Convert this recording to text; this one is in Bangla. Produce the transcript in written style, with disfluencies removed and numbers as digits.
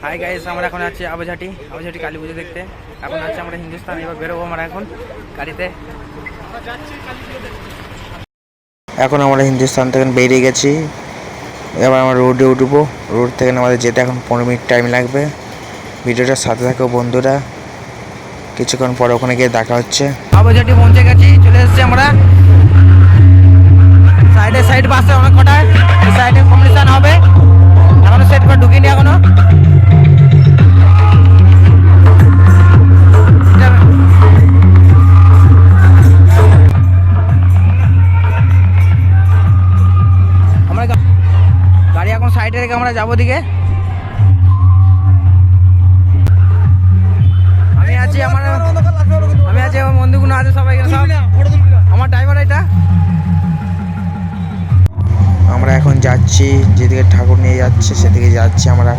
হাই গাইস, আমরা এখন আছি আবুঝাটি কালী পুজো দেখতে। এখন আছি আমরা হিন্দুস্তান, এবার বেরোবো আমরা এখন গাড়িতে। এখন আমরা হিন্দুস্তান থেকে বেরিয়ে গেছি, এবার আমরা রোডে উঠবো। রোড থেকে আমাদের যেতে এখন 15 মিনিট টাইম লাগবে। ভিডিওটার সাথে থাকো বন্ধুরা, কিছুক্ষণ পরে ওখানে গিয়ে দেখা হচ্ছে। আবুঝাটি পৌঁছে গেছি, চলে এসেছি আমরা। সাইড বাসে অনেক কটায় সাইডে কম্পিটিশন হবে, এখনো সেট করে ঢুকিনি এখনো। আমরা গাড়ি এখন সাইডে রেখে আমরা যাবো দিকে। আমি আছি আমার বন্ধুগুলো আছে সবাই, সব আমার ড্রাইভার এটা। আমরা এখন যাচ্ছি যেদিকে ঠাকুর নিয়ে যাচ্ছে সেদিকে যাচ্ছি আমরা।